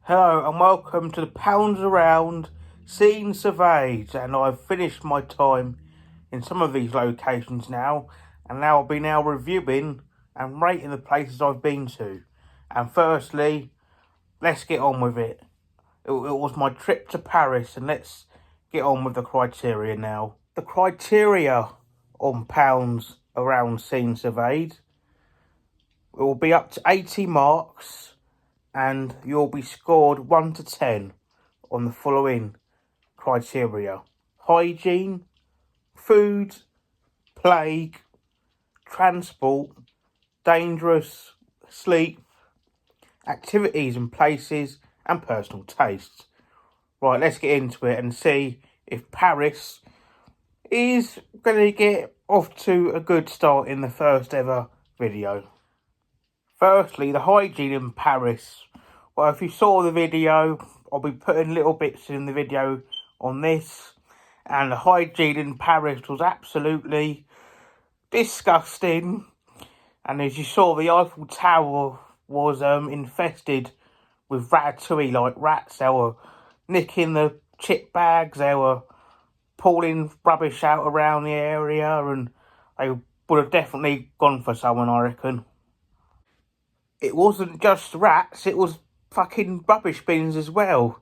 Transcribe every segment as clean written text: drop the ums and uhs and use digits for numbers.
Hello and welcome to the Pounds Around Scene Surveyed, and I've finished my time in some of these locations now, and now I'll be reviewing and rating the places I've been to. And firstly, let's get on with it. It was my trip to Paris, and let's get on with the criteria now. The criteria on Pounds Around Scene Surveyed, it will be up to 80 marks, and you'll be scored 1 to 10 on the following criteria: hygiene, food, plague, transport, dangerous, sleep, activities and places, and personal tastes. Right, let's get into it and see if Paris is going to get off to a good start in the first ever video. Firstly, the hygiene in Paris. Well, if you saw the video, I'll be putting little bits in the video on this. And the hygiene in Paris was absolutely disgusting. And as you saw, the Eiffel Tower was infested with ratatouille, like rats. They were nicking the chip bags, they were pulling rubbish out around the area, and they would have definitely gone for someone, I reckon. It wasn't just rats, it was fucking rubbish bins as well.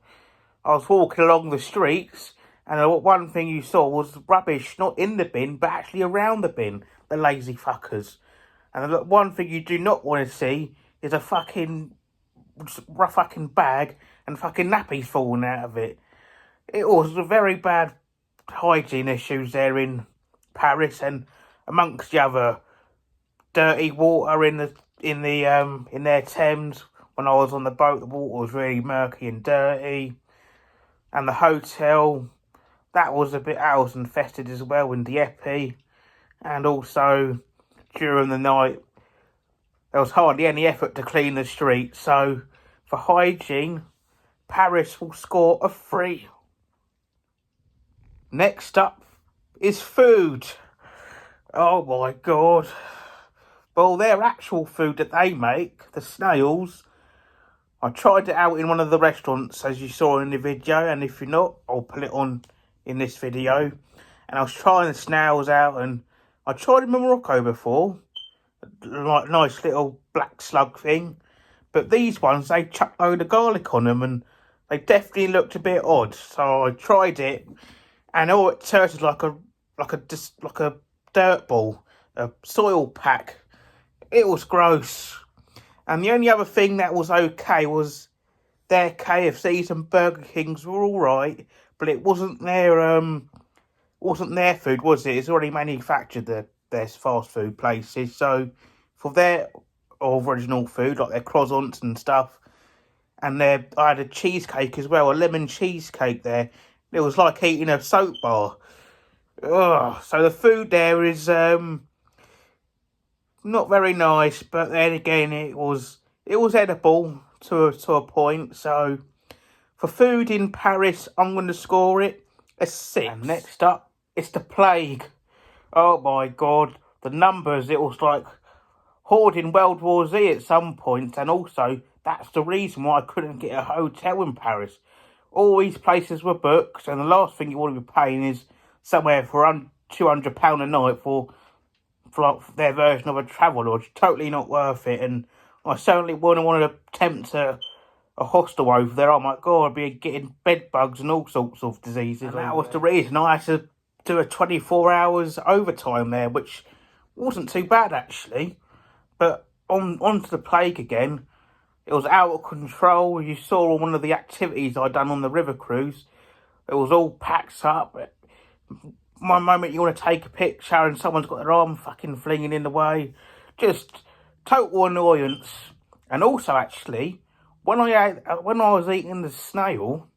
I was walking along the streets, and one thing you saw was rubbish not in the bin, but actually around the bin. The lazy fuckers. And the one thing you do not want to see is a fucking bag and fucking nappies falling out of it. It was a very bad hygiene issues there in Paris, and amongst the other, dirty water in their Thames. When I was on the boat, the water was really murky and dirty. And the hotel, that was infested as well in Dieppe. And also, during the night, there was hardly any effort to clean the streets. So, for hygiene, Paris will score a 3. Next up is food. Oh my god. Well, their actual food that they make, the snails, I tried it out in one of the restaurants, as you saw in the video, and if you're not, I'll put it on in this video. And I was trying the snails out, and I tried them in Morocco before, like nice little black slug thing. But these ones, they chucked a load of garlic on them, and they definitely looked a bit odd. So I tried it, and all it tasted like a dirt ball, a soil pack. It was gross. And the only other thing that was okay was their KFCs and Burger Kings were all right, but it wasn't their food, was it? It's already manufactured, their fast food places. So for their original food, like their croissants and stuff, and I had a cheesecake as well, a lemon cheesecake there. It was like eating a soap bar. Ugh. So the food there is not very nice, but then again, it was edible to a point. So for food in Paris, I'm going to score it a 6. And next up, it's the plague. Oh my god, the numbers! It was like hoarding World War Z at some point, and also that's the reason why I couldn't get a hotel in Paris. All these places were booked, and the last thing you want to be paying is somewhere for £200 a night for their version of a travel lodge. Totally not worth it, and I certainly wouldn't want to attempt a hostel over there. Oh my god, I'd be getting bed bugs and all sorts of diseases. And that was the reason I had to do a 24 hours overtime there, which wasn't too bad actually. But onto the plague again. It was out of control. You saw one of the activities I'd done on the river cruise. It was all packed up. One moment you want to take a picture and someone's got their arm fucking flinging in the way. Just total annoyance. And also, actually, when I was eating the snail,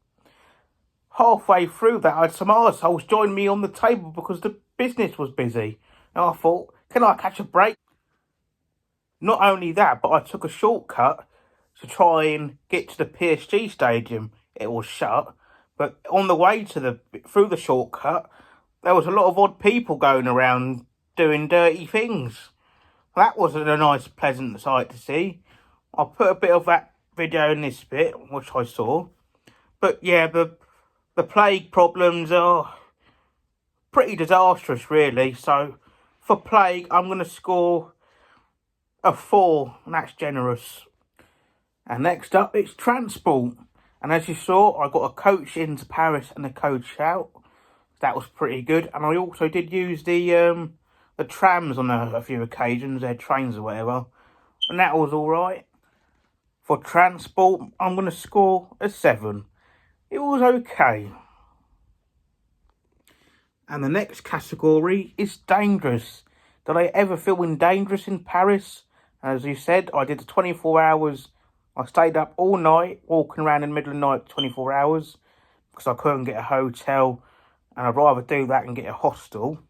halfway through that, I had some arseholes join me on the table because the business was busy. And I thought, can I catch a break? Not only that, but I took a shortcut to try and get to the PSG stadium. It was shut. But on the way through the shortcut, there was a lot of odd people going around doing dirty things. That wasn't a nice, pleasant sight to see. I put a bit of that video in this bit, which I saw. But yeah, the plague problems are pretty disastrous, really. So for plague, I'm going to score a 4, and that's generous. And next up, it's transport. And as you saw, I got a coach into Paris and a coach out. That was pretty good. And I also did use the trams on a few occasions, their trains or whatever. And that was alright. For transport, I'm going to score a 7. It was okay. And the next category is dangerous. Did I ever feel dangerous in Paris? As you said, I did the 24 hours. I stayed up all night, walking around in the middle of the night, 24 hours, because I couldn't get a hotel, and I'd rather do that and get a hostel.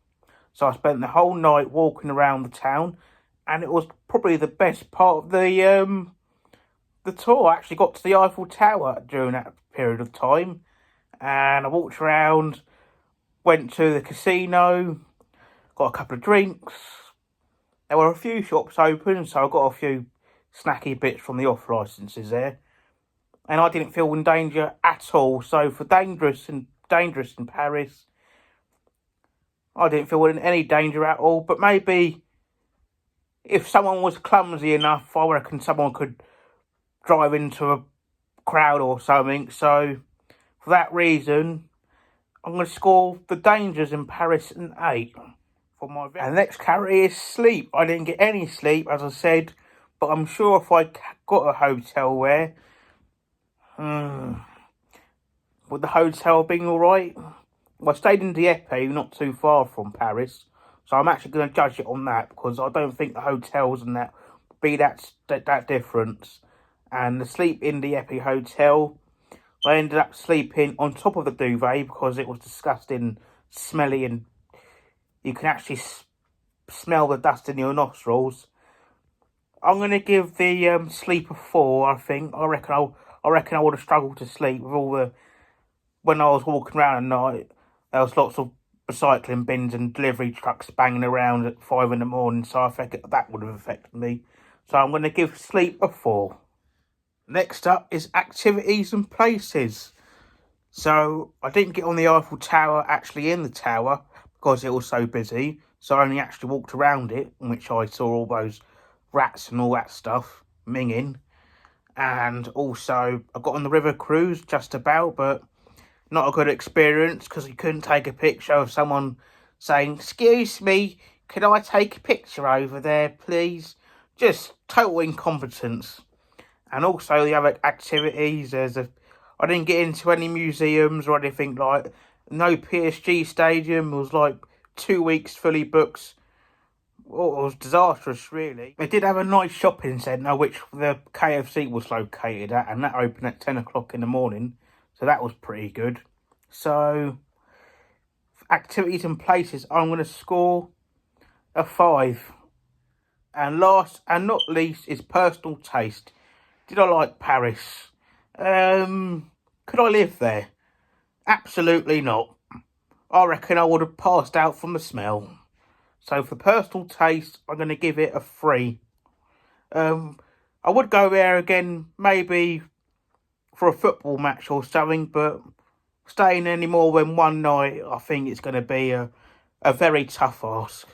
So I spent the whole night walking around the town, and it was probably the best part of the tour. I actually got to the Eiffel Tower during that period of time, and I walked around, went to the casino, got a couple of drinks. There were a few shops open, so I got a few snacky bits from the off licences there. And I didn't feel in danger at all. So for dangerous in Paris, I didn't feel in any danger at all. But maybe if someone was clumsy enough, I reckon someone could drive into a crowd or something. So for that reason, I'm going to score the dangers in Paris an 8 for my video. And the next category is sleep. I didn't get any sleep, as I said, but I'm sure if I got a hotel there, would the hotel being alright? Well, I stayed in Dieppe, not too far from Paris, so I'm actually going to judge it on that, because I don't think the hotels and that be that difference. And the sleep in Dieppe hotel, I ended up sleeping on top of the duvet because it was disgusting, smelly, and you can actually smell the dust in your nostrils. I'm going to give the sleep a 4, I think. I reckon I would have struggled to sleep with all the... When I was walking around at night, there was lots of recycling bins and delivery trucks banging around at 5 in the morning, so I think that would have affected me. So I'm going to give sleep a 4. Next up is activities and places. So I didn't get on the Eiffel Tower, actually in the tower, because it was so busy. So I only actually walked around it, in which I saw all those rats and all that stuff minging. And also I got on the river cruise just about, but not a good experience, because you couldn't take a picture of someone saying, "Excuse me, can I take a picture over there, please?" Just total incompetence. And also the other activities, I didn't get into any museums or anything like. No PSG stadium. It was like 2 weeks fully booked. Well, it was disastrous, really. They did have a nice shopping centre, which the KFC was located at, and that opened at 10 o'clock in the morning. So that was pretty good. So, activities and places, I'm going to score a 5. And last and not least is personal taste. Did I like Paris? Could I live there? Absolutely not. I reckon I would have passed out from the smell. So for personal taste, I'm going to give it a 3. I would go there again, maybe for a football match or something, but staying any more than one night, I think it's going to be a very tough ask.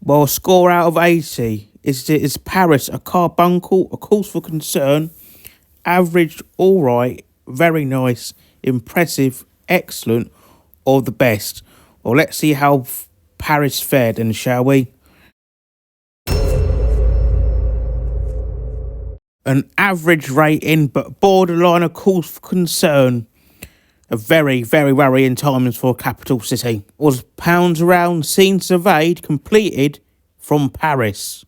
Well, a score out of 80. Is Paris a carbuncle, a cause for concern, average, alright, very nice, impressive, excellent, or the best? Well, let's see how Paris fared then, shall we? An average rating, but borderline a cause for concern. A very, very worrying times for a capital city. Was pounds around, seen, surveyed, completed from Paris.